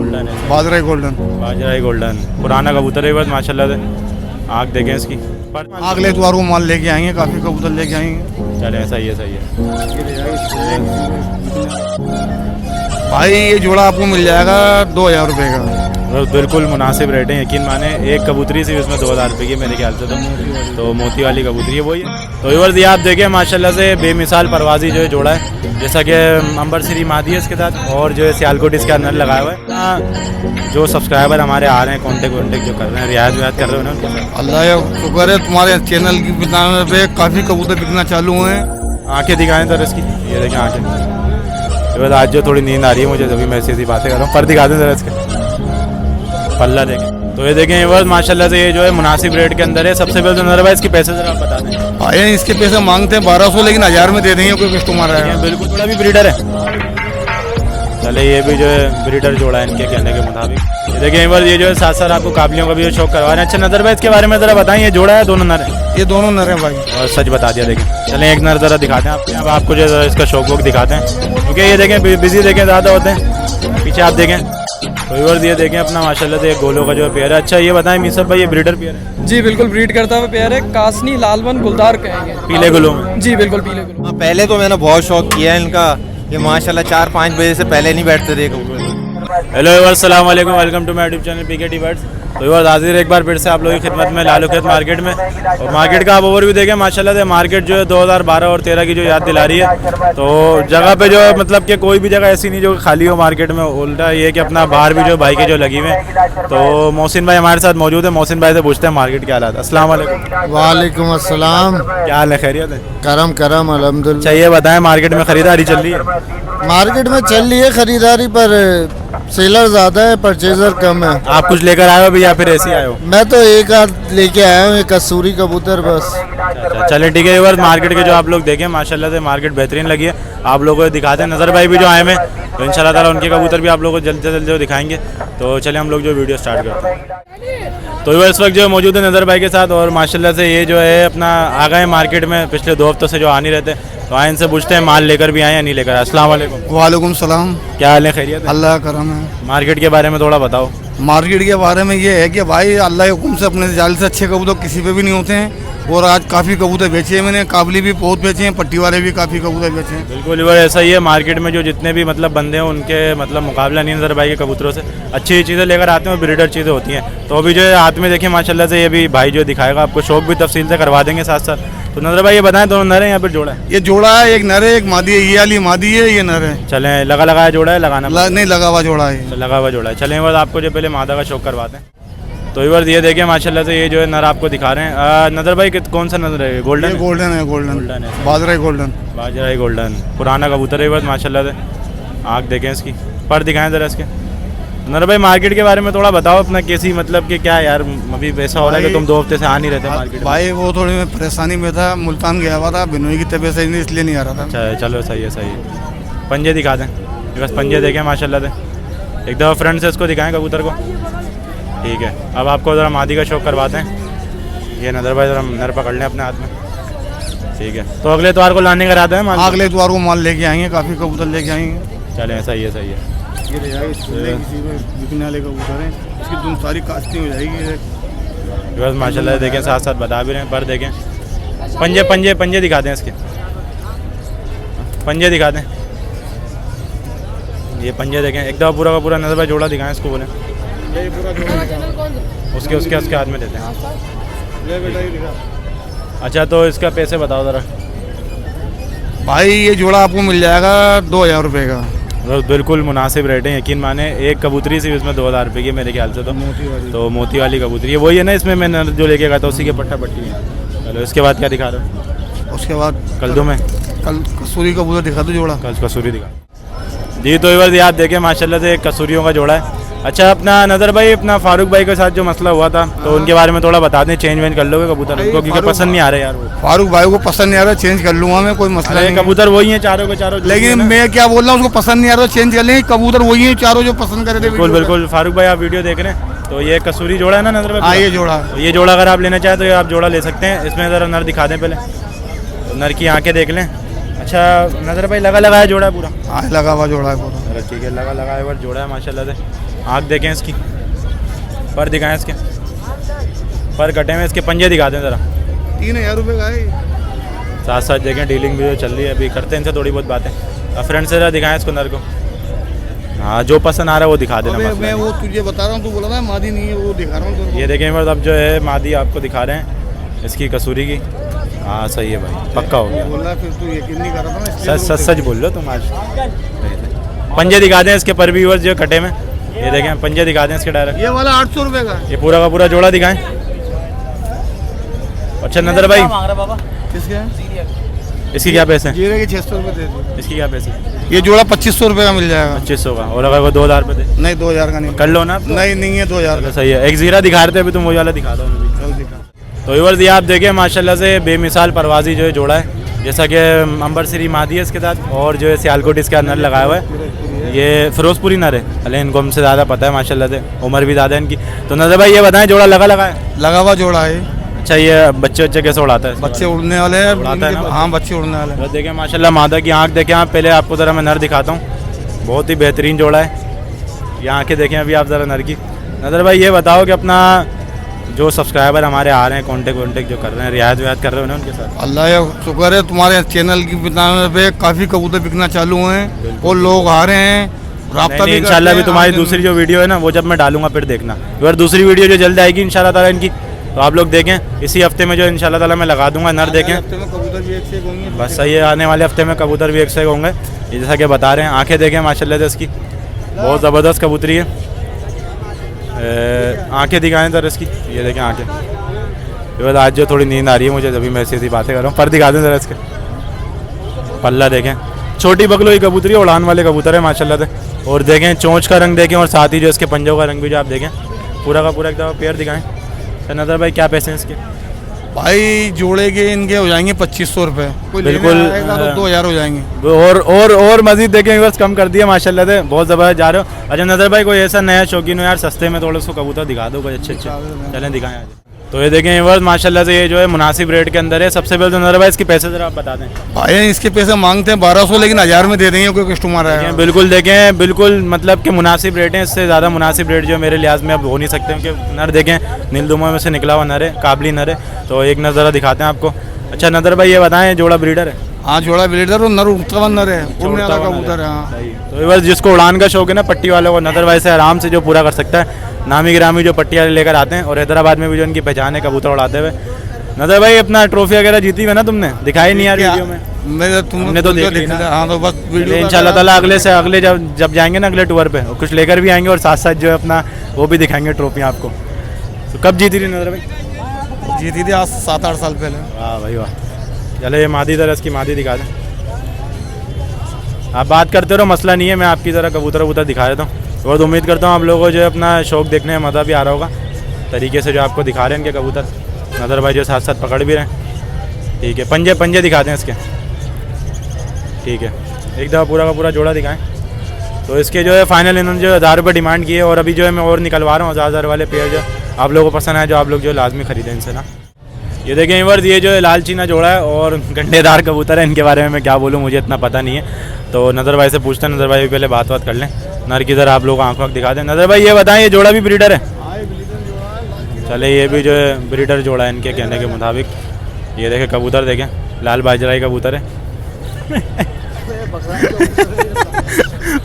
Golden है, बाजरा golden. बाजरा golden, पुराना कबूतर है बस माशाल्लाह से। आँख देखें इसकी, अगले इतवार को माल लेके आएंगे, काफ़ी कबूतर लेके आएंगे। चले सही है, सही है। भाई ये जोड़ा आपको मिल जाएगा 2000 रुपये का। बिल्कुल मुनासिब रेट है, यकीन माने। एक कबूतरी से उसमें 2000 रुपये की मेरे ख्याल से तो मोती वाली कबूतरी है वही है। तो व्यूअर्स ये आप देखें माशाल्लाह से बेमिसाल परवाजी जो है जोड़ा है, जैसा कि अंबर श्री मादी है इसके साथ, और जो है सियालकोट इसका नर लगाया हुआ है। जो सब्सक्राइबर हमारे आ रहे हैं कॉन्टेक्ट जो कर रहे हैं, रियायत कर रहे हैं उनके साथ। अल्लाह या शुक्र है तुम्हारे चैनल की बनाने पे काफ़ी कबूतर बिकना चालू हुए हैं। आँखें दिखाएं सर इसकी, ये देखें आँखें। आज जो थोड़ी नींद आ रही है मुझे, तभी मैं ऐसी बातें कर रहा हूँ। पर दिखा दें सर इसके पल्ला देखें। तो ये देखें ये बस माशाल्लाह से ये जो है मुनासिब रेट के अंदर है। सबसे पहले तो नजर भाई इसके पैसे जरा आप बता दें। भाई इसके पैसे मांगते हैं 1200, लेकिन 1000 में दे देंगे, कोई कस्टमर है। बिल्कुल, थोड़ा भी ब्रीडर है। चले ये भी जो है ब्रीडर जोड़ा है इनके कहने के मुताबिक। ये देखें ये बस ये जो है साथ साथ आपको काबलियों का भी शौक करवा रहे हैं। अच्छा नजर भाई इसके बारे में जरा बताएं, ये जोड़ा है दोनों नर है? ये दोनों नर हैं भाई। और सच बता दिया देखें। चलें एक नर जरा दिखाते हैं आपको, अब आपको जो है इसका शौक वोक दिखाते हैं, क्योंकि ये देखें बिजी देखें ज़्यादा होते हैं। पीछे आप देखें तो व्यूअर्स ये देखें अपना माशाल्लाह से गोलों का जो पेयर है। अच्छा ये बताएं मीसब भाई, ये ब्रीडर पेयर है? जी बिल्कुल, ब्रीड करता हुआ पेयर है। कासनी लालवन गुलदार कहेंगे, पीले गुलों में। जी बिल्कुल पीले गुलों। पहले तो मैंने बहुत शौक किया है इनका, ये माशाल्लाह 4-5 बजे से पहले नहीं बैठते थे कबूतर। हेलो व्यूअर्स, अस्सलाम वालेकुम, welcome to my YouTube channel PKT birds. तो व्यूअर्स हाजिर एक बार फिर से आप लोगों की खिदमत में लालू खेत मार्केट में। और मार्केट का आप ओवरव्यू देखें माशाल्लाह से। मार्केट जो है 2012 और 13 की जो याद दिला रही है। तो जगह पे जो है मतलब कि कोई भी जगह ऐसी नहीं जो खाली हो मार्केट में। उल्टा ये कि अपना बाहर भी जो भाई के जो लगी हुए हैं। तो मोहसिन भाई हमारे साथ मौजूद है, मोहसिन भाई से पूछते हैं मार्केट के हालात। अस्सलाम वालेकुम। वालेकुम अस्सलाम। क्या हाल है, खैरियत है? करम करम अल्हम्दुलिल्लाह। अच्छा ये बताएं मार्केट में खरीदारी चल रही है? मार्केट में चल रही है खरीदारी, पर सेलर ज़्यादा है, परचेजर कम है। आप कुछ लेकर आए हो भी या फिर ऐसे ही आए हो? मैं तो एक आध लेके आया हूँ, एक कसूरी कबूतर बस। चले ठीक है। व्यूअर्स मार्केट के जो आप लोग देखें माशाल्लाह से मार्केट बेहतरीन लगी है। आप लोगों को दिखाते हैं। नज़र भाई भी जो आए हैं तो इंशाल्लाह ताला उनके कबूतर भी आप लोगों को जल्द से जल्द जो दिखाएंगे। तो चले हम लोग जो वीडियो स्टार्ट करते हैं। तो इस वक्त जो मौजूद है नज़र भाई के साथ, और माशाल्लाह से ये जो है अपना आ गए मार्केट में। पिछले 2 हफ्तों से जो आ नहीं रहते, तो आए इनसे पूछते हैं माल लेकर भी आए या नहीं लेकर आए। अस्सलाम वालेकुम। वालेकुम सलाम। क्या हाल है, खैरियत है? अल्लाह का करम है। मार्केट के बारे में थोड़ा बताओ। मार्केट के बारे में ये है कि भाई अल्लाह के हुक्म से अपने जाल से अच्छे कबूतर किसी पे भी नहीं होते हैं। और आज काफ़ी कबूतर बेचे हैं मैंने, काबली भी बहुत बेचे हैं, पट्टी वाले भी काफ़ी कबूतर बेचे हैं। बिल्कुल इवर ऐसा ही है। मार्केट में जो जितने भी मतलब बंदे हैं उनके मतलब मुकाबला नहीं नज़र भाई के कबूतरों से। अच्छी चीज़ें लेकर आते हैं, ब्रीडर चीज़ें होती हैं। तो अभी जो है हाथ में देखें माशाल्लाह से, ये भी भाई जो दिखाएगा आपको, शौक भी तफसील से करवा देंगे साथ साथ। तो नज़र भाई ये बताएं दोनों नर हैं या फिर जोड़ा है? ये जोड़ा है, एक नर है, एक मादी है। ये वाली मादी है, ये नर है। चलें लगा लगाया जोड़ा है, लगाना नहीं लगा हुआ जोड़ा है। तो लगा हुआ जोड़ा है। चलें बस आपको जो पहले मादा का शौक करवाते हैं। तो इवर ये देखें माशाल्लाह से ये जो है नर आपको दिखा रहे हैं। नज़र भाई कौन सा नज़र है? गोल्डन है? गोल्डन है, गोल्डन है, बाजरा गोल्डन। बाजरा गोल्डन, पुराना कबूतर है बस माशाल्लाह से। आँख देखें इसकी, पर दिखाएं ज़रा इसके। नर भाई मार्केट के बारे में थोड़ा बताओ अपना, कैसी मतलब कि क्या यार अभी ऐसा हो रहा है कि तुम 2 हफ्ते से आ नहीं रहते मार्केट में? भाई वो थोड़ी मैं परेशानी में था, मुल्तान गया हुआ था, बिनोई की तबीयत सही नहीं इसलिए नहीं आ रहा था। अच्छा चलो सही है, सही है। पंजे दिखा दें बस, पंजे देखें माशाल्लाह से। एक दफ़ा फ्रंट से इसको दिखाएं कबूतर को, ठीक है। अब आपको ज़रा मादी का शौक करवाते हैं। ये नज़र भाई ज़रा नर पकड़ लें अपने हाथ में, ठीक है। तो अगले इतवार को लाने का इरादा है? अगले इतवार को माल लेके आएंगे, काफ़ी कबूतर लेके आएंगे। चलें सही है, सही है। ये बिकने वाले कबूतर हैं, इसकी तुम सारी कास्टिंग हो जाएगी बस माशाल्लाह देखें, साथ साथ बता भी रहे हैं। पर देखें पंजे पंजे पंजे दिखा दें इसके, पंजे दिखा दें। ये पंजे देखें एक दफ़ा पूरा का पूरा। नज़र भाई जोड़ा दिखाएं इसको, बोलें उसके उसके उसके हाथ में देते हैं। अच्छा तो इसका पैसे बताओ ज़रा। भाई ये जोड़ा आपको मिल जाएगा 2000 रुपये का। बिल्कुल मुनासिब रेट है, यकीन माने। एक कबूतरी से उसमें 2000 रुपये की मेरे ख्याल से। तो मोती वाली कबूतरी है वही है ना? इसमें मैंने जो लेके गया था उसी के पट्टा पट्टी है। चलो इसके बाद क्या दिखा रहे हो? उसके बाद कल दो में कल कसूरी कबूतर दिखा दो जोड़ा। कल कसूरी दिखा जी। तो ये आप देखें माशाल्लाह से एक कसूरियों का जोड़ा है। अच्छा अपना नज़र भाई, अपना फारूक भाई के साथ जो मसला हुआ था तो उनके बारे में थोड़ा बता दें। चेंज वेंज कर लोगे कबूतर उनको, क्योंकि पसंद नहीं आ रहे यार वो। फारूक भाई को पसंद नहीं आ रहा, चेंज कर लूँगा मैं, कोई मसला नहीं। कबूतर वही है चारों के चारों, लेकिन मैं क्या बोल रहा हूँ, उसको पसंद नहीं आ रहा, चेंज कर लेंगे। कबूतर वही है चारों जो पसंद करे थे। बिल्कुल बिल्कुल फारूक भाई आप वीडियो देख रहे हैं तो ये कसूरी जोड़ा है ना नज़र भाई? हाँ ये जोड़ा। तो ये जोड़ा अगर आप लेना चाहें तो ये आप जोड़ा ले सकते हैं। इसमें ज़रा नर दिखा दें पहले, तो नर की आँखें देख लें। अच्छा नज़र भाई लगा लगाया जोड़ा पूरा? हाँ लगा हुआ जोड़ा है पूरा। ठीक है, लगा लगाया हुआ जोड़ा है माशाल्लाह से। आँख देखें इसकी, पर दिखाएं इसके, पर कटे हुए इसके पंजे दिखा दें ज़रा। 3000 रुपये का है। साथ साथ देखें डीलिंग भी जो चल रही है, अभी करते हैं इनसे थोड़ी बहुत बातें। फ्रेंड से ज़रा दिखाएं इसको नर को। हाँ, जो पसंद आ रहा है वो दिखा देना। मैं वो तुझे बता रहा हूँ, तू बोला था मादी नहीं है, वो दिखा रहा हूँ। ये देखें बस अब जो है मादी आपको दिखा रहे हैं इसकी कसूरी की। हाँ सही है भाई, पक्का हो गया। बोल रहा फिर तू यकीन नहीं कर रहा था सच सच सच बोल लो तुम आज। पंजे दिखा दें इसके पर व्यूअर्स जो कटे में, ये देखें पंजे दिखा दें इसके डायरेक्ट। ये वाला 800 रुपये का। ये पूरा का पूरा जोड़ा दिखाएं। अच्छा नदर भाई, किसके? इसकी क्या पैसे हैं? जीरे के 600 रुपये दे दो। इसकी क्या पैसे? ये जोड़ा 2500 रुपये का मिल जाएगा। 2500 का। और अगर वो 2000 रुपये दे? नहीं 2000 का नहीं कर लो ना। नहीं है 2000 का। सही है। एक जीरा दिखा रहे थे अभी, तुम वो वाला दिखा दो। तो व्यूअर्स ये आप देखें माशाल्लाह से बेमिसाल परवाजी जो है जोड़ा है, जैसा कि अंबर श्री मादी है इसके साथ, और जो है सियालकोट इसका नर लगाया हुआ है। ये फिरोजपुरी नर है, अले इनको हमसे ज़्यादा पता है माशाल्लाह से, उम्र भी ज़्यादा है इनकी। तो नजर भाई ये बताएं जोड़ा लगा है? लगा हुआ जोड़ा है। अच्छा, ये बच्चे कैसे उड़ाता है? बच्चे उड़ने वाले हैं। उड़ाता है ना? हाँ बच्चे उड़ने वाले हैं। तो देखें माशाल्लाह मादा की आँख देखें आप। पहले आपको ज़रा मैं नर दिखाता हूँ, बहुत ही बेहतरीन जोड़ा है। ये आँखें देखें अभी आप ज़रा नर की। नजर भाई ये बताओ कि अपना जो सब्सक्राइबर हमारे आ रहे हैं, कॉन्टेक्ट जो कर रहे हैं, रियायत व्यायत कर रहे हो ना उनके साथ? अल्लाह या शुक्र है, तुम्हारे चैनल की बनाने पे काफ़ी कबूतर बिकना चालू हैं और लोग आ रहे हैं, राब्ता भी इंशाल्लाह भी तुम्हारी दूसरी जो वीडियो है ना वो जब मैं डालूंगा फिर देखना। अगर दूसरी वीडियो जो जल्द आएगी इंशाल्लाह ताला इनकी, तो आप लोग देखें। इसी हफ्ते में जो इंशाल्लाह ताला मैं लगा दूंगा नर, देखें। कबूतर भी एक से एक होंगे। बस सही है, आने वाले हफ्ते में कबूतर भी एक से एक होंगे, ये जैसा कि बता रहे हैं। आँखें देखें माशाल्लाह से इसकी, बहुत ज़बरदस्त कबूतरी है। आँखें दिखाएँ ज़रा इसकी, ये देखें आँखें। बस आज जो थोड़ी नींद आ रही है मुझे, जब मैं ऐसी ऐसी बातें कर रहा हूँ। पर दिखा दें ज़रा इसके, पल्ला देखें। छोटी बगलोई कबूतरी, उड़ान वाले कबूतर है माशाल्लाह से। और देखें चोंच का रंग देखें, और साथ ही जो इसके पंजों का रंग भी जो आप देखें, पूरा का पूरा एकदम पेयर दिखाएं। नदर भाई क्या पैसे हैं इसके? भाई जोड़े के इनके हो जाएंगे 2500 रुपये। बिल्कुल 2000 हो जाएंगे। और मजीद देखें बस कम कर दिया माशाल्लाह से, बहुत ज़बरदस्त जा रहे हो। अच्छा नदर भाई कोई ऐसा नया शौकीन हो यार, सस्ते में थोड़ा उसको कबूतर दिखा दो कोई अच्छे। चलें दिखाएं आज। तो ये देखें बस माशाल्लाह से ये जो है मुनासिब रेट के अंदर है। सबसे पहले तो नदर भाई इसके पैसे ज़रा आप बता दें। भाई इसके पैसे मांगते हैं 1200, लेकिन 1000 में दे देंगे कोई कस्टमर आया। बिल्कुल देखें, बिल्कुल मतलब कि मुनासिब रेट है, इससे ज़्यादा मुनासिब रेट जो मेरे लिहाज में अब हो नहीं सकते, क्योंकि नर देखें नीलदुमा में से निकला हुआ नर है, काबली नर है। तो एक नज़र दिखाते हैं आपको। अच्छा नदर भाई ये बताएं जोड़ा ब्रीडर है? हाँ जोड़ा ब्रीडर और नर उड़ता हुआ नर है, उड़ने वाला कबूतर है। हाँ तो बस जिसको उड़ान का शौक है ना पट्टी वालों को, नदर भाई से आराम से जो पूरा कर सकता है। नामी गिरामी जो पट्टी वाले लेकर आते हैं, और हैदराबाद में भी जो इनकी पहचान है कबूतर उड़ाते हुए। नदर भाई अपना ट्रॉफी वगैरह जीती हुई ना तुमने? दिखाई नहीं यार वीडियो में। तुमने तो देख लिया। हाँ तो बस वीडियो इंशाल्लाह ताला अगले जब जाएंगे ना अगले टूर पे, कुछ लेकर भी आएंगे, और साथ साथ जो है अपना वो भी दिखाएंगे ट्रॉफी आपको। तो कब जीती थी नदर भाई? जीती थी आज 7-8 साल पहले। वाह भाई वाह। चलो ये मादी तरह इसकी मादी दिखा दें। आप बात करते रहो, मसला नहीं है, मैं आपकी तरह कबूतर वबूतर दिखा देता हूँ। और उम्मीद करता हूँ आप लोगों को जो है अपना शौक़ देखने में मज़ा भी आ रहा होगा, तरीके से जो आपको दिखा रहे हैं इनके कबूतर। नदर भाई जो साथ साथ पकड़ भी रहे हैं। ठीक है, पंजे दिखाते हैं इसके। ठीक है, एक दफ़ा पूरा का पूरा जोड़ा दिखाएं। तो इसके जो है फाइनल इन्होंने जो 1000 रुपये डिमांड किए, और अभी जो है मैं और निकलवा रहा हूँ 1000 वाले पेयर जो आप लोगों को पसंद है, जो आप लोग जो लाजमी ख़रीदें इनसे ना। ये देखें वर्ष, ये जो है लाल चीना जोड़ा है और गंडेदार कबूतर है। इनके बारे में मैं क्या बोलूँ, मुझे इतना पता नहीं है। तो नदर भाई से पूछते हैं, नदर भाई पहले बात कर लें। नर की तरह आप लोग आँख दिखा दें। नदर भाई ये बताएं ये जोड़ा भी ब्रीडर है? चले ये भी जो है ब्रीडर जोड़ा है इनके कहने के मुताबिक। ये देखें कबूतर देखें, लाल बाजराई कबूतर है।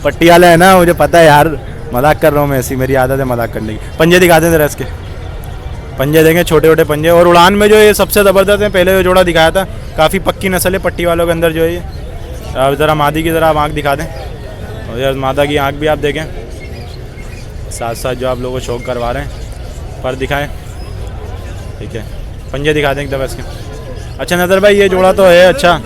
पट्टी वाला है ना, मुझे पता है यार, मजाक कर रहा हूँ मैं, ऐसी मेरी आदत है मजाक करने की। पंजे दिखा दें जरा इसके, पंजे देखें छोटे छोटे पंजे। और उड़ान में जो ये सबसे ज़बरदस्त है, पहले जो जोड़ा दिखाया था काफ़ी पक्की नस्ल है पट्टी वालों के अंदर जो है ये। अब ज़रा मादी की ज़रा आप आँख दिखा दें, और यार मादा की आँख भी आप देखें, साथ साथ जो आप लोगों को शौक करवा रहे हैं। पर दिखाएं, ठीक है, पंजे दिखा दें एक दफ़ा इसके। अच्छा नदर भाई ये जोड़ा तो है, अच्छा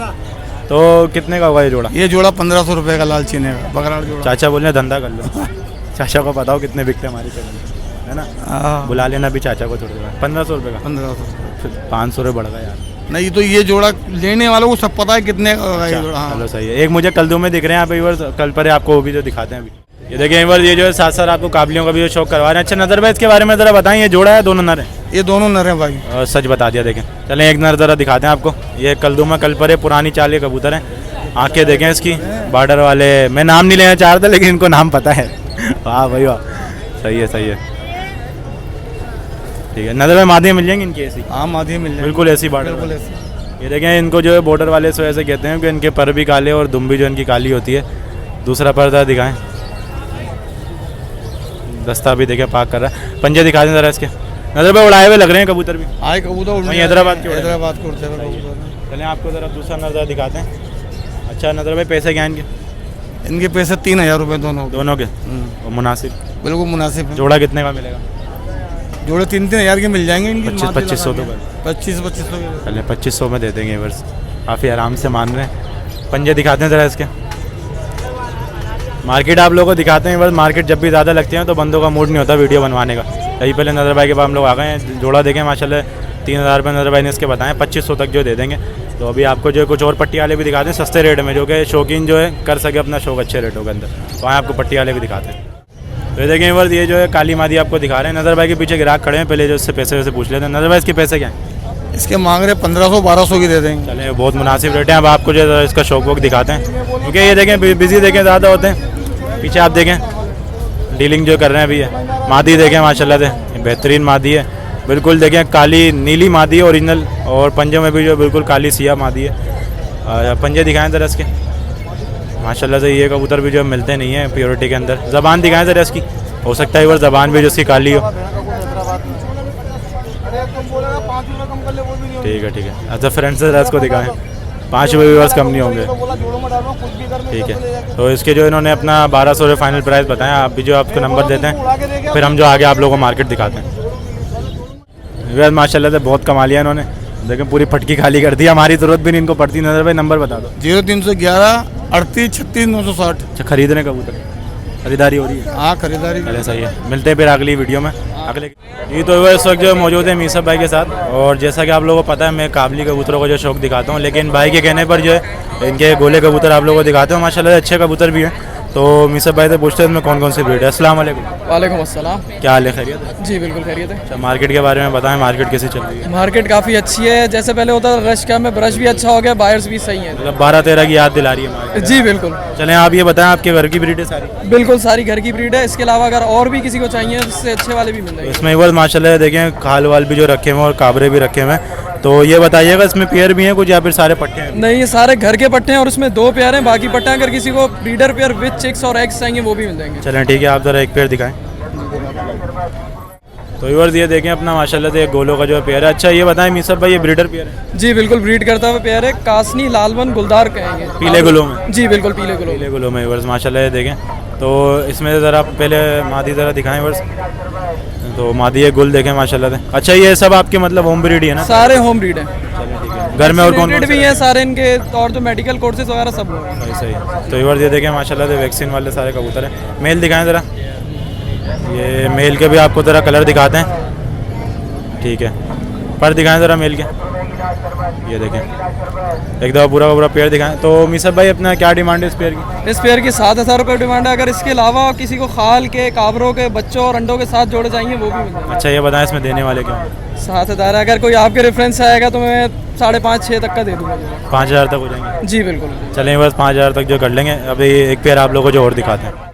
तो कितने का होगा ये जोड़ा? ये जोड़ा 1500 रुपये का लाल चीने का बकराड़ जोड़ा। चाचा बोल रहे धंधा कर लो। चाचा को बताओ कितने बिकते हमारे चैनल, है ना? बुला लेना भी चाचा को थोड़ी देर। 1500 रुपये का? 1500। 500 रुपये बढ़ गया यार। नहीं तो ये जोड़ा लेने वालों को सब पता है कितने का होगा ये जोड़ा। हाँ। चलो सही है। एक मुझे कलदू में दिख रहे हैं यहाँ पे व्यूअर्स, कल पर आपको वो भी जो दिखाते हैं अभी। ये देखिए व्यूअर्स, ये जो है साथ साथ आपको काबलियों का भी जो शौक करवा रहे हैं। अच्छा नदर भाई इसके बारे में ज़रा बताएं, ये जोड़ा है दोनों नर है? ये दोनों नर हैं भाई। सच बता दिया। देखें चलें एक नर ज़रा दिखाते हैं आपको। ये कलदू में कल पर है, पुरानी चाल के कबूतर हैं। आँखें देखें इसकी, बॉर्डर वाले। मैं नाम नहीं लेना चाह रहा था लेकिन इनको नाम पता है। वाह भाई वाह। सही है सही है। ठीक है, नज़र में मादियाँ मिल जाएंगी इनकी ऐसी? हाँ मादी मिल जाए, बिल्कुल ऐसी बॉर्डर बिल्कुल वाली। ऐसी। ये देखें, इनको जो है बॉर्डर वाले सो ऐसे कहते हैं कि इनके पर भी काले और दुम भी जो इनकी काली होती है। दूसरा पर्दा दिखाएं, दस्ता भी देखें पाक कर रहा है। पंजे दिखा दें ज़रा इसके, नज़र पे उड़ाए हुए लग रहे हैं कबूतर भी। आए कबूतर वहीं हैदराबाद के उड़े। हैदराबाद के उड़ते हुए कबूतर। चलें आपको ज़रा दूसरा नज़र दिखाते हैं। अच्छा, नज़र में पैसे क्या हैं इनके? इनके पैसे 3000 रुपये दोनों। दोनों के? और मुनासिब? बिल्कुल मुनासिब है। जोड़ा कितने का मिलेगा? जोड़े 3-3 हज़ार के मिल जाएंगे इनकी। 2500 तो 2500 के। चले 2500 में दे देंगे बस, काफ़ी आराम से मान रहे हैं। पंजे दिखाते हैं ज़रा इसके। मार्केट आप लोगों को दिखाते हैं बस, मार्केट जब भी ज़्यादा लगती है तो बंदों का मूड नहीं होता वीडियो बनवाने का। कहीं पहले नज़र भाई के पास हम लोग आ गए हैं, जोड़ा देखें माशाल्लाह 3000 रुपये नज़र भाई ने इसके बताएं, 2500 तक जो दे देंगे। तो अभी आपको जो कुछ और पट्टी वाले भी दिखाते हैं सस्ते रेट में, जो कि शौकीन जो है कर सके अपना शौक अच्छे रेटों के अंदर, तो वहाँ आपको पट्टी वाले भी दिखाते हैं। तो ये देखें वर्ष, ये जो है काली मादी आपको दिखा रहे हैं। नज़र भाई के पीछे ग्राहक खड़े हैं, पहले जो इससे पैसे वैसे पूछ लेते हैं। नज़र भाई इसके पैसे क्या हैं? इसके मांग रहे 1500-1200 की दे देंगे। चले बहुत मुनासिब रेट है। अब आपको जो है इसका शौक वोक दिखाते हैं, क्योंकि ये देखें बिजी देखें ज़्यादा होते हैं। पीछे आप देखें डीलिंग जो कर रहे हैं अभी है। मादी देखें माशाल्लाह से बेहतरीन मादी है, बिल्कुल देखें काली नीली मादी है ओरिजिनल, और पंजे में भी जो बिल्कुल काली सिया मादी है। पंजे दिखाएं ज़रा इसके, माशाल्लाह से ये कबूतर भी जो मिलते नहीं हैं प्योरिटी के अंदर। ज़बान दिखाएं ज़रा इसकी, हो सकता है वो ज़बान भी जो इसकी काली हो। ठीक है ठीक है। अच्छा फ्रेंड्स ज़रा इसको दिखाएं, 5 रुपये व्यूअर्स कम नहीं होंगे। ठीक है, तो इसके जो इन्होंने अपना 1200 रुपये फाइनल प्राइस बताया। आप भी जो आपको नंबर देते हैं, फिर हम जो आगे आप लोगों को मार्केट दिखाते हैं। व्यूअर्स माशाल्लाह से बहुत कमा लिया इन्होंने, लेकिन पूरी फटकी खाली कर दी, हमारी ज़रूरत भी नहीं इनको पड़ती। नज़र भाई नंबर बता दो। 0311 38 36 960। अच्छा, खरीदने कबूतर खरीदारी हो रही है? हाँ खरीदारी। चले सही है, मिलते हैं फिर अगली वीडियो में। अगले ये तो वो इस वक्त जो मौजूद है मीसब भाई के साथ, और जैसा कि आप लोगों को पता है मैं काबली कबूतरों को जो शौक दिखाता हूँ, लेकिन भाई के कहने पर जो है इनके गोले कबूतर आप लोगों को दिखाते हूँ। माशाल्लाह अच्छे कबूतर भी हैं। तो मीसब भाई से पूछते हैं इसमें कौन कौन सी ब्रीड है। अस्सलाम वालेकुम। वालेकुम अस्सलाम। क्या हाल है, खैरियत है? जी बिल्कुल खैरियत है। अच्छा, मार्केट के बारे में बताएं, मार्केट कैसी चल रही है? मार्केट काफ़ी अच्छी है, जैसे पहले होता था रश कम है, ब्रश भी अच्छा हो गया, बायर्स भी सही हैं। मतलब 12-13 की याद दिला रही है मार्केट। जी बिल्कुल। चलें आप ये बताएं, आपके घर की ब्रीड है सारी? बिल्कुल सारी घर की ब्रीड है। इसके अलावा अगर और भी किसी को चाहिए इससे अच्छे वाले भी मिल जाएंगे। इसमें बस माशाल्लाह देखें खाल वाल भी जो रखे हुए हैं और काबरे भी रखे हुए हैं। तो ये बताइएगा इसमें पेयर भी हैं कुछ या फिर सारे पट्टे हैं? नहीं, ये सारे घर के पट्टे हैं और उसमें 2 पेयर हैं, बाकी पट्टे अगर किसी को ब्रीडर पेयर विथ चिक्स और एग्स चाहिए वो भी मिल जाएंगे। चलें ठीक है, आप ज़रा एक पेयर दिखाएं। तो व्यूअर्स ये देखें अपना माशाल्लाह से एक गोलों का जो पेयर है। अच्छा ये बताएं मीसब भाई, ये ब्रीडर पेयर है? जी बिल्कुल, ब्रीड करता हुआ पेयर है। कासनी लालवन गुलदार कहेंगे, पीले गुलों में? जी बिल्कुल पीले गुलों में। पीले गुलों में व्यूअर्स माशाल्लाह ये देखें। तो इसमें ज़रा पहले मादी ज़रा दिखाएं व्यूअर्स। तो मादी ये गुल देखें माशाल्लाह से। अच्छा ये सब आपके मतलब होम ब्रीड ही है ना? सारे होम ब्रीड हैं। चलें ठीक है। घर में और कौन भी हैं सारे इनके, और जो मेडिकल कोर्सेज वगैरह सब लोग हैं। सही सही। तो व्यूअर्स ये देखें माशाल्लाह से वैक्सीन वाले सारे कबूतर हैं। मेल दिखाएं ज़रा, ये मेल के भी आपको ज़रा कलर दिखाते हैं। ठीक है, पर दिखाएं ज़रा मेल के, ये देखें एक दफ़ा पूरा का पूरा पेयर दिखाएं। तो मीसब भाई अपना क्या डिमांड है इस पेयर की? इस पेयर की 7000 रुपये डिमांड है। अगर इसके अलावा किसी को खाल के, काबरों के, बच्चों और अंडों के साथ जोड़े चाहिए वो भी मिल जाएंगे। अच्छा ये बताएं इसमें देने वाले क्यों? 7000 अगर कोई आपके रेफरेंस से आएगा तो मैं 5.5-6 तक का दे दूँगा। 5000 तक हो जाएंगे? जी बिल्कुल। चलें बस 5000 तक जो कर लेंगे। अभी एक पेयर आप लोगों को जो और दिखाते हैं।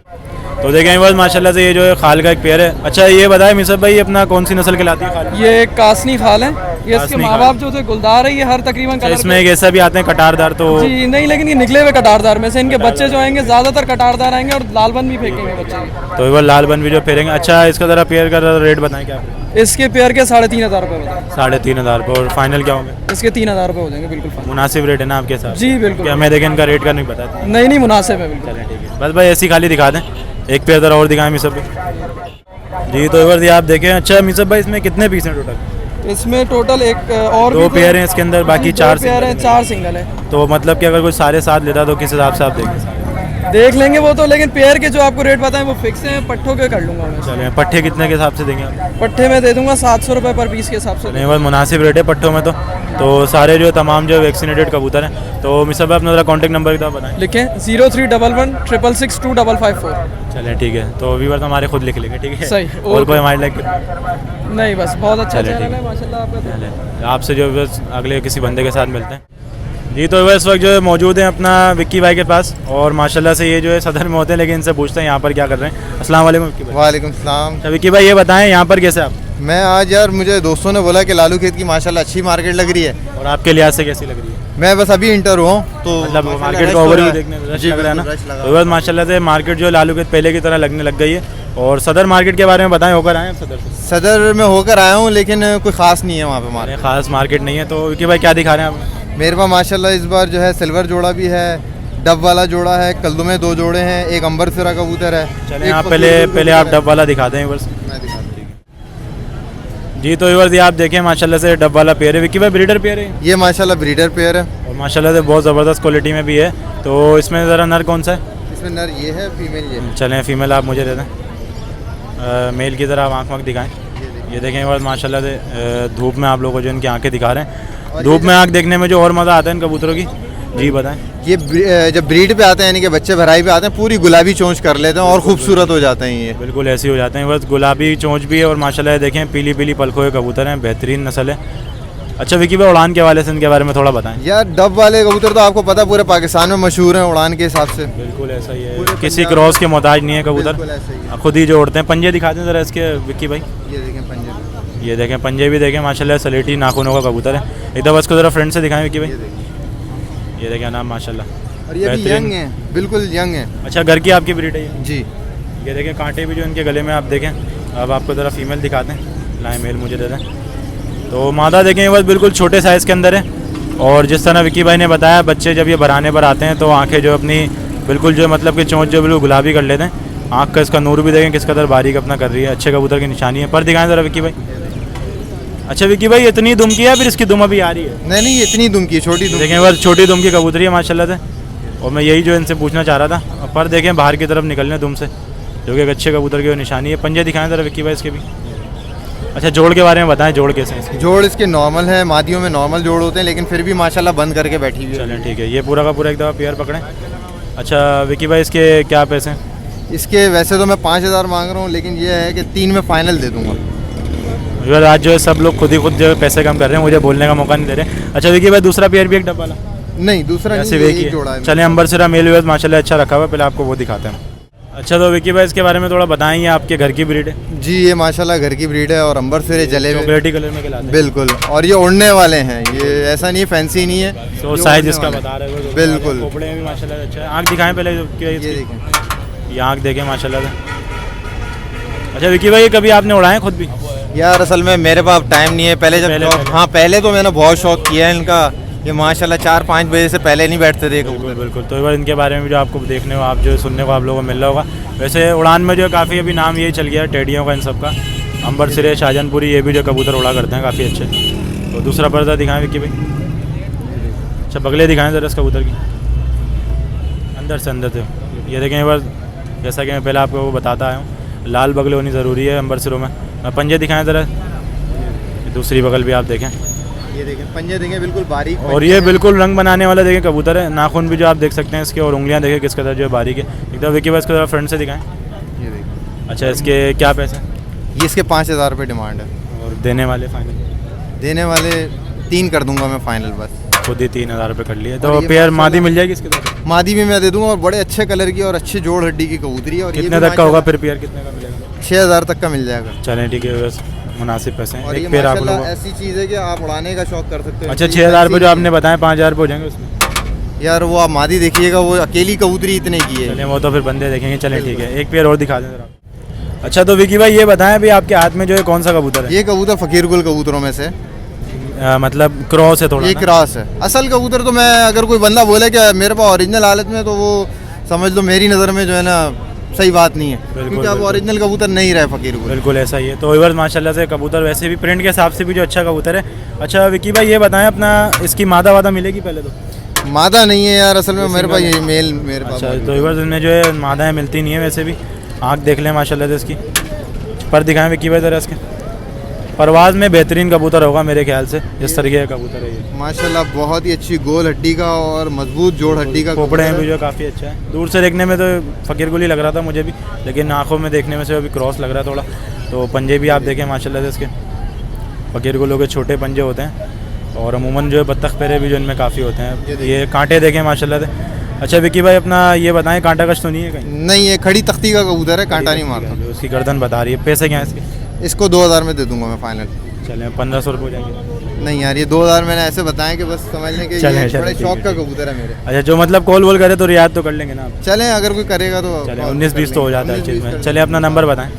तो देखें बस माशाल्लाह से ये जो है खाल का एक पेयर है। अच्छा ये बताएं मीसब भाई अपना कौन सी नस्ल कहलाती है खाल? ये एक कासनी खाल है। ये इसके कासनी माँ खाल। बाप जो थे गुलदार है। ये हर तकरीबन अच्छा, कलर इसमें एक ऐसा भी आते हैं कटारदार? तो जी नहीं, लेकिन ये निकले हुए कटारदार में से इनके बच्चे जो आएंगे ज़्यादातर कटारदार आएंगे और लालबन भी फेंकेंगे बच्चे। तो एक लाल बन भी जो फेरेंगे। अच्छा इसका ज़रा पेयर का रेट बताएं क्या? इसके पेयर के 3500 रुपये बताएं। 3500 पर, और फाइनल क्या होंगे? इसके 3000 रुपये हो जाएंगे बिल्कुल फाइनल। मुनासिब रेट है ना आपके साथ? जी बिल्कुल। क्या हमें देखें इनका रेट का नहीं पता? नहीं नहीं, मुनासिब है बिल्कुल। चलें ठीक है, बस भाई ऐसी खाली दिखा दें। एक पेयर ज़रा और दिखाएं मीसब भाई। जी तो एक आप देखें। अच्छा मीसब भाई इसमें कितने पीस हैं टोटल? इसमें टोटल एक और 2 पेयर हैं इसके अंदर, बाकी 4 पेयर हैं, 4 सिंगल है। तो मतलब कि अगर कोई सारे साथ लेता तो किस हिसाब से आप देख लेंगे वो तो, लेकिन पेयर के जो आपको रेट बताएं वो फिक्स हैं। पट्ठों के कर लूँगा मैं। चलें पट्टे कितने के हिसाब से देंगे आप? पट्ठे में दे दूंगा 700 रुपये पर पीस के हिसाब से। नहीं बस मुनासिब रेट है पट्टों में। तो सारे जो तमाम जो वैक्सीनेटेड कबूतर हैं। तो मिसब अपना ज़रा कॉन्टैक्ट नंबर की बताएं। लिखें 0311 666 2554। चलें ठीक है, तो व्यूअर्स हमारे खुद लिख लेंगे ठीक है? सही। और कोई हमारे लाइक नहीं बस बहुत अच्छा चलिए, चैनल ठीक है माशाल्लाह आपका। आपसे जो बस अगले किसी बंदे के साथ मिलते हैं। जी तो इस वक्त जो है मौजूद हैं अपना विक्की भाई के पास, और माशाल्लाह से ये जो है सदर में होते हैं, लेकिन इनसे पूछते हैं यहाँ पर क्या कर रहे हैं। अस्सलाम वालेकुम विक्की भाई। वालेकुम सलाम। अच्छा विक्की भाई ये बताएं यहाँ पर कैसे आप, मैं आज यार मुझे दोस्तों ने बोला कि लालू खेत की माशाल्लाह अच्छी मार्केट लग रही है। और आपके लिहाज से कैसी लग रही है? मैं बस अभी इंटर हुआ हूँ तो मतलब माशाल्लाह मार्केट रश का हो ओवरव्यू रहा है। देखने में रश जी, लग रहा है ना, बिल्कुल रश लगा तो बस माशाल्लाह से मार्केट जो है लालू के पहले की तरह लगने लग गई है। और सदर मार्केट के बारे में बताएं, होकर आए हैं आप सदर से? सदर में होकर आया हूँ लेकिन कोई ख़ास नहीं है वहाँ पे अरे मार्केट। खास मार्केट नहीं है, तो विक्की भाई क्या दिखा रहे हैं आप? मेरे पास माशाल्लाह इस बार जो है सिल्वर जोड़ा भी है, डब वाला जोड़ा है, कल्दू में 2 जोड़े हैं, एक अंबर सिरा कबूतर है। चलें एक आप फकीर पहले आप डब वाला दिखा दें बस। मैं दिखाता हूँ। जी तो इवर आप देखें माशाल्लाह से डब वाला पेयर है। विक्की भाई ब्रीडर पेयर है ये माशाल्लाह ब्रीडर पेयर है। और माशाल्लाह से बहुत ज़बरदस्त क्वालिटी में भी है। तो इसमें ज़रा नर कौन सा है? इसमें नर ये है, फीमेल ये है। चलें फीमेल आप मुझे दे दें। मेल की तरह आप आँख वाँख दिखाएं। ये देखें बस माशाल्लाह से धूप में आप लोगों को जो इनकी आंखें दिखा रहे हैं, धूप में आँख देखने में जो और मज़ा आता है इन कबूतरों की। जी बताएं। ये जब ब्रीड पे आते हैं यानी कि बच्चे भराई पे आते हैं पूरी गुलाबी चोंच कर लेते हैं और खूबसूरत हो जाते हैं ये। बिल्कुल ऐसे ही हो जाते हैं, बस गुलाबी चोंच भी है और माशाल्लाह देखें पीली पीली पलकों के कबूतर हैं, बेहतरीन नस्ल है। अच्छा विक्की भाई उड़ान के हवाले से इनके बारे में थोड़ा बताएं। यार डब वाले कबूतर तो आपको पता पूरे पाकिस्तान में मशहूर हैं उड़ान के हिसाब से। बिल्कुल ऐसा ही है, पूरे किसी पंजाब क्रॉस के मोहताज नहीं है कबूतर, बिल्कुल ऐसे ही है। खुद ही जो उड़ते हैं। पंजे दिखा दें ज़रा इसके विक्की भाई। ये देखें पंजे, ये देखें पंजे भी देखें माशाल्लाह सलेटी नाखूनों का कबूतर है। एक दफ़ा इसको ज़रा फ्रंट से दिखाएं विक्की भाई। ये देखें। ये देखें नाम माशाल्लाह और ये भी बेहतरीन। यंग है, बिल्कुल यंग है। अच्छा घर की आपकी ब्रीड है ये? जी ये देखें कांटे भी जो इनके गले में आप देखें। अब आपको ज़रा फीमेल दिखाते हैं, लाएँ मेल मुझे दे दें। तो मादा देखें ये बस बिल्कुल छोटे साइज़ के अंदर है। और जिस तरह विक्की भाई ने बताया बच्चे जब ये भराने पर आते हैं तो आंखें जो अपनी बिल्कुल जो मतलब कि चोंच जो बिल्कुल गुलाबी कर लेते हैं। आँख का इसका नूर भी देखें किस कदर बारीक अपना कर रही है, अच्छे कबूतर की निशानी है। पर दिखाएं ज़रा विक्की भाई। अच्छा विक्की भाई इतनी दुम की है, फिर इसकी दुम अभी आ रही है? नहीं ये इतनी दुम की है, छोटी दुम की। देखें बस छोटी दुम की कबूतरी है माशाल्लाह से। और मैं यही जो इनसे पूछना चाह रहा था। पर देखें बाहर की तरफ निकलने दुम से, जो कि एक अच्छे कबूतर की निशानी है। पंजे दिखाएं ज़रा विक्की भाई इसके भी। अच्छा जोड़ के बारे में बताएं, जोड़ कैसे हैं इसके? जोड़ इसके नॉर्मल है, मादियों में नॉर्मल जोड़ होते हैं लेकिन फिर भी माशाल्लाह बंद करके बैठी हुई है। चलें ठीक है, ये पूरा का पूरा एक दफ़ा पेयर पकड़ें। अच्छा विक्की भाई इसके क्या पैसे हैं? इसके वैसे तो मैं 5000 मांग रहा हूँ लेकिन ये है कि 3 में फाइनल दे दूंगा। यार आज जो है सब लोग खुद ही खुद जो है पैसे कम कर रहे हैं, मुझे बोलने का मौका नहीं दे रहे। अच्छा विक्की भाई दूसरा पेयर भी एक डब्बा वाला? नहीं दूसरा ऐसे नहीं, एक ही एक जोड़ा है। है। चलें अंबर सिरा मेल हुआ माशाल्लाह अच्छा रखा हुआ है, पहले आपको वो दिखाते हैं। अच्छा तो विक्की भाई इसके बारे में थोड़ा बताएं, ये आपके घर की ब्रीड है? जी ये माशाल्लाह घर की ब्रीड है और अंबर सिरे जले हुए चॉकलेटी कलर में खिलाते हैं। बिल्कुल। और ये उड़ने वाले हैं, ये ऐसा नहीं है फैंसी नहीं है। तो ये साइज उड़ने इसका वाले बता रहे हो? बिल्कुल। कपड़े में भी माशाल्लाह अच्छा है। आँख दिखाएं पहले ये देखें। ये आँख देखें माशाल्लाह से। अच्छा विक्की भाई कभी आपने उड़ाए खुद भी? यार असल में मेरे पास टाइम नहीं है। पहले हाँ पहले तो मैंने बहुत शौक किया है इनका। ये माशाल्लाह 4-5 बजे से पहले नहीं बैठते थे कबूतर। बिल्कुल। तो एक बार इनके बारे में जो आपको देखने को आप जो सुनने को आप लोगों को मिल रहा होगा। वैसे उड़ान में जो काफ़ी अभी नाम यही चल गया है टेडियों का इन सब का। अंबर सिरे शाहजहानपुरी ये भी जो कबूतर उड़ा करते हैं काफ़ी अच्छे। तो दूसरा पर्दा दिखाएं विक्की भाई। अच्छा बगले दिखाएं ज़रा इस कबूतर की अंदर से। ये देखें एक बार, जैसा कि मैं पहले आपको वो बताता आया हूँ, लाल बगले होनी ज़रूरी है अंबर सिरों में। पंजे दिखाएं ज़रा, दूसरी बगल भी आप देखें। ये देखें पंजे देखें बिल्कुल बारीक। और ये बिल्कुल रंग बनाने वाला देखें कबूतर है। नाखून भी जो आप देख सकते हैं इसके, और उंगलियां देखें किस कदर जो है बारीक है एकदम। विक्की भाई इसको ज़रा फ्रंट से दिखाएं। ये देखें। अच्छा इसके क्या पैसे? ये इसके 5000 रुपये डिमांड है। और देने वाले फाइनल? देने वाले 3 कर दूंगा मैं फाइनल बस। खुद ही 3000 रुपये कर लिए। और तो ये पेयर माशाल्लाह- मादी मिल जाएगी इसके तरफ? मादी भी मैं दे दूंगा और बड़े अच्छे कलर की और अच्छे जोड़ हड्डी की कबूतरी है। और ये कितने भी तक का होगा फिर पेयर, कितने का मिलेगा? 6000 तक का मिल जाएगा। चलें ठीक है, बस मुनासिब पैसे हैं। और ये एक पेयर आप माशाल्लाह लोगों। ऐसी चीज़ है कि आप उड़ाने का शौक कर सकते हो। अच्छा ये 6000 रुपये जो फैंसी आपने बताया 5000 रुपये हो जाएंगे उसमें? नहीं। यार वो आप मादी देखिएगा, वो अकेली कबूतरी इतने की है। चलिए वो तो फिर बंदे देखेंगे। चलें ठीक है, एक पेयर और दिखा दें ज़रा। अच्छा तो विक्की भाई ये बताएं अभी आपके हाथ में जो है कौन सा कबूतर है? ये कबूतर फकीर गुल कबूतरों में से मतलब क्रॉस है थोड़ा ये ना? क्रॉस है। असल कबूतर तो मैं अगर कोई बंदा बोले कि मेरे पास ओरिजिनल हालत में, तो वो समझ लो मेरी नज़र में जो है ना सही बात नहीं है। क्योंकि अब बिल्कुल। ओरिजिनल कबूतर नहीं रहे फकीर गुल। बिल्कुल ऐसा ही है। तो इवर माशाल्लाह से कबूतर वैसे भी प्रिंट के हिसाब से भी जो अच्छा कबूतर है। अच्छा विक्की भाई ये बताएं अपना इसकी मादा वादा मिलेगी पहले तो? मादा नहीं है यार असल में मेरे पास, ये मेल मेरे पास। अच्छा तो इवर इनमें जो है मादाएँ मिलती नहीं है वैसे भी। आँख देख लें माशाल्लाह से इसकी। पर दिखाएं विक्की भाई ज़रा इसके। परवाज़ में बेहतरीन कबूतर होगा मेरे ख्याल से, इस तरीके का कबूतर है ये माशाल्लाह बहुत ही अच्छी गोल हड्डी का और मजबूत जोड़ हड्डी का खोपड़े कबूतर भी है। जो काफ़ी अच्छा है। दूर से देखने में तो फ़कीर गुल ही लग रहा था मुझे भी, लेकिन आंखों में देखने में से अभी क्रॉस लग रहा है थोड़ा। तो पंजे भी आप देखें माशाल्लाह से इसके फ़कीर गुलों के छोटे पंजे होते हैं। और अमूमन जो है बत्तख पेरे भी जो इनमें काफ़ी होते हैं। ये कांटे देखें माशाल्लाह से। अच्छा विकी भाई अपना ये बताएं कांटा कश तो नहीं है कहीं? नहीं, ये खड़ी तख्ती का कबूतर है, कांटा नहीं मारता। जो उसकी गर्दन बता रही है। पैसे क्या है इसके? इसको 2000 में दे दूंगा मैं फाइनल। चलें 1500 रुपये हो जाएंगे। नहीं यार, ये 2000 मैंने ऐसे बताया कि बस समझ लें कि चलें, ये चलें, बड़े ठीक शौक है, का ठीक है। कबूतर है मेरे। अच्छा जो मतलब कॉल वॉल करे तो रियायत तो कर लेंगे ना आप? चलें, अगर कोई करेगा तो चलें 19-20 तो हो जाता है चीज़ में। चलिए अपना नंबर बताएं।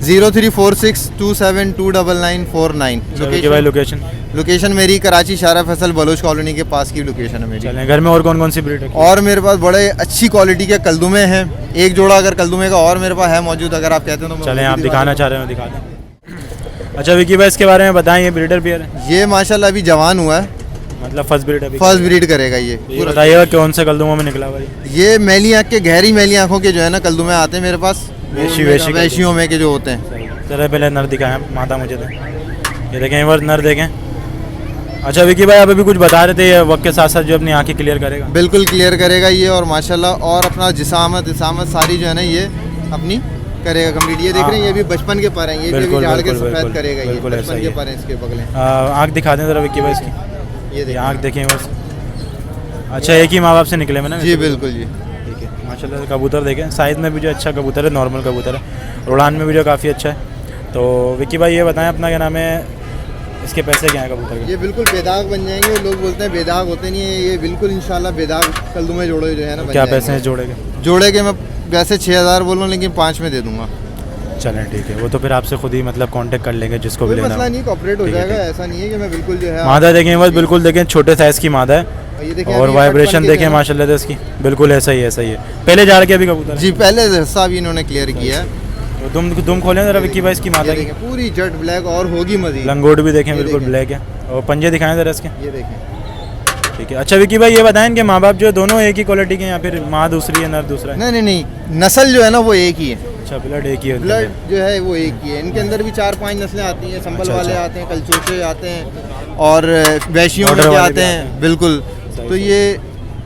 034627294949। विकी भाई लोकेशन? लोकेशन मेरी कराची शारा फैसल बलोच कॉलोनी के पास की लोकेशन है मेरी। चलें घर में और कौन कौन सी ब्रीड है? और मेरे पास बड़े अच्छी क्वालिटी के कलदुमे हैं। एक जोड़ा अगर कलदुमे का और मेरे पास है मौजूद, अगर आप कहते हैं तो मैं चलें वो आप भी दिखाना दिखा चाह रहे हो दिखा दें। अच्छा विकी भाई इसके बारे में बताएं, ये ब्रीडर पेयर है? दूं। ये माशाल्लाह अभी जवान हुआ है, मतलब फर्स्ट ब्रीड है? फर्स्ट ब्रीड करेगा ये। ये बताइएगा कौन से कलदुमों में निकला भाई? ये मैली आँख के, गहरी मैली आँखों के जो है ना कलदुमे आते हैं मेरे पास, वैशियों में के जो होते हैं। चले पहले नर दिखाएं माता मुझे तो। ये देखें एक बार नर देखें। अच्छा विकी भाई आप अभी कुछ बता रहे थे, ये वक्त के साथ साथ जो अपनी आंखें क्लियर करेगा? बिल्कुल क्लियर करेगा ये, और माशाल्लाह और अपना जिसामत सारी जो है ना ये अपनी करेगा कंप्लीट। ये देख रहे हैं, ये भी बचपन के पर हैं, ये भी बिल्कुल, झाड़ के बिल्कुल, सफेद बिल्कुल, करेगा ये, बिल्कुल ऐसा बचपन ही के है। पर हैं इसके बगले। आँख दिखा दें ज़रा विकी भाई इसकी। ये ये देखिए आँख देखें बस। अच्छा एक ही माँ बाप से निकले में ना? जी बिल्कुल जी। ठीक है माशाल्लाह से कबूतर देखें, साइज़ में भी जो अच्छा कबूतर है, नॉर्मल कबूतर है, उड़ान में भी जो काफ़ी अच्छा है। तो विकी भाई ये बताएं अपना क्या नाम है, इसके पैसे क्या हैं कबूतर के? ये बिल्कुल बेदाग बन जाएंगे। लोग बोलते हैं बेदाग होते नहीं है, ये बिल्कुल इंशाल्लाह बेदाग कलदुमे जोड़े जो है ना बन क्या जाएंगे। पैसे हैं जोड़े के? जोड़े के मैं वैसे 6000 बोल रहा हूँ, लेकिन 5 में दे दूंगा। चलें ठीक है, वो तो फिर आपसे खुद ही मतलब कांटेक्ट कर लेंगे जिसको भी कोई लेना मसला हो। नहीं, कॉपरेट हो ठीक है, जाएगा। ठीक। ऐसा नहीं है कि मैं बिल्कुल जो है मादा देखें बस, बिल्कुल देखें छोटे साइज़ की मादा है, ये देखें और अभी वाइब्रेशन पटपन के देखें जो है ना- माशाल्लाह से इसकी, बिल्कुल ऐसा ही है। पहले झाड़ के अभी कबूतर है? जी पहले हिस्सा भी इन्होंने क्लियर किया है। तो दुम खोलें ज़रा विकी भाई इसकी मादा ये की। देखें पूरी जट ब्लैक और होगी मजीद। लंगोट भी देखें ये बिल्कुल देखें। ब्लैक है, और पंजे दिखाएं ज़रा इसके। ये देखें, ठीक है। अच्छा विकी भाई ये बताएं कि माँ बाप जो है दोनों एक ही क्वालिटी के हैं या फिर माँ दूसरी है नर दूसरा है? नहीं, नस्ल जो है ना वो एक ही है। अच्छा ब्लड एक ही होता है। ब्लड जो है वो एक ही है। इनके अंदर भी 4-5 नस्लें आती हैं। संभल अच्छा, वाले अच्छा। आते हैं, कलचोचे आते हैं, और वैशियों में Border के वाले भी आते आते हैं। हैं। बिल्कुल। सही, तो सही। ये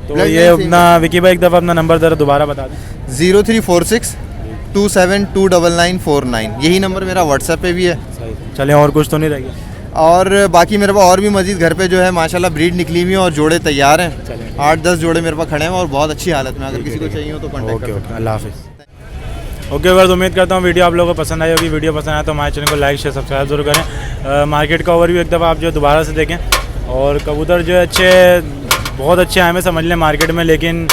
तो blood ये line अपना विकी भाई एक दफ़ा अपना नंबर ज़रा दोबारा बता दें। 0346272949, यही नंबर मेरा व्हाट्सएप पे भी है। सही। चलें और कुछ तो नहीं रह गया? और बाकी मेरे पास और भी मजीद घर पे जो है माशाल्लाह ब्रीड निकली हुई है और जोड़े तैयार हैं। चलें। 8-10 जोड़े मेरे पास खड़े हैं और बहुत अच्छी हालत में। अगर किसी को चाहिए हो तो कॉन्टैक्ट ओके कर ओके, अल्लाह हाफिज़। ओके बस उम्मीद करता हूँ वीडियो आप लोगों को पसंद आई होगी। वीडियो पसंद आया तो हमारे चैनल को लाइक शेयर सब्सक्राइब जरूर करें। मार्केट का ओवरव्यू एक दफ़ा आप जो दोबारा से देखें, और कबूतर जो है अच्छे बहुत अच्छे आए हैं समझ लें मार्केट में, लेकिन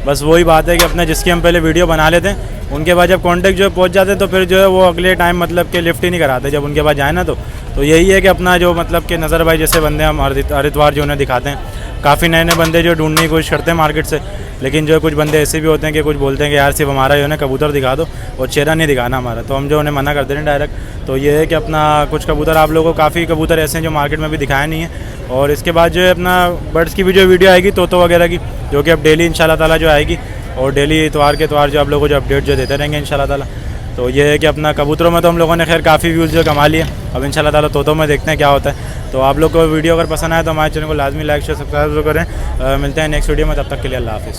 बस वही बात है कि अपने जिसकी हम पहले वीडियो बना लेते हैं, उनके बाद जब कॉन्टेक्ट जो है पहुँच जाते हैं तो फिर जो है वो अगले टाइम मतलब कि लिफ्ट ही नहीं कराते जब उनके पास जाए ना। तो यही है कि अपना जो मतलब कि नज़र भाई जैसे बंदे हम हरिद्वार जो उन्हें दिखाते हैं, काफ़ी नए नए बंदे जो ढूंढने की कोशिश करते हैं मार्केट से, लेकिन जो है कुछ बंदे ऐसे भी होते हैं कि कुछ बोलते हैं कि यार सिर्फ हमारा जो है कबूतर दिखा दो और चेहरा नहीं दिखाना हमारा, तो हम जो उन्हें मना करते हैं डायरेक्ट। तो ये है कि अपना कुछ कबूतर आप लोगों को काफ़ी कबूतर ऐसे हैं जो मार्केट में भी दिखाए नहीं है, और इसके बाद जो है अपना बर्ड्स की भी जो वीडियो आएगी तोतो वगैरह की, जो कि अब डेली इंशाल्लाह ताला जो आएगी, और डेली इतवार के इतवार जो आप लोगों को जो अपडेट जो देते रहेंगे इंशाल्लाह ताला। तो ये है कि अपना कबूतरों में तो हम लोगों ने खैर काफ़ी व्यूज़ जो कमा लिए, अब इंशाल्लाह ताला तोतों में देखते हैं क्या होता है। तो आप लोग को वीडियो अगर पसंद आए तो हमारे चैनल को लाजमी लाइक शेयर सब्सक्राइब करें। मिलते हैं नेक्स्ट वीडियो में, तब तक के लिए अल्लाह हाफिज़।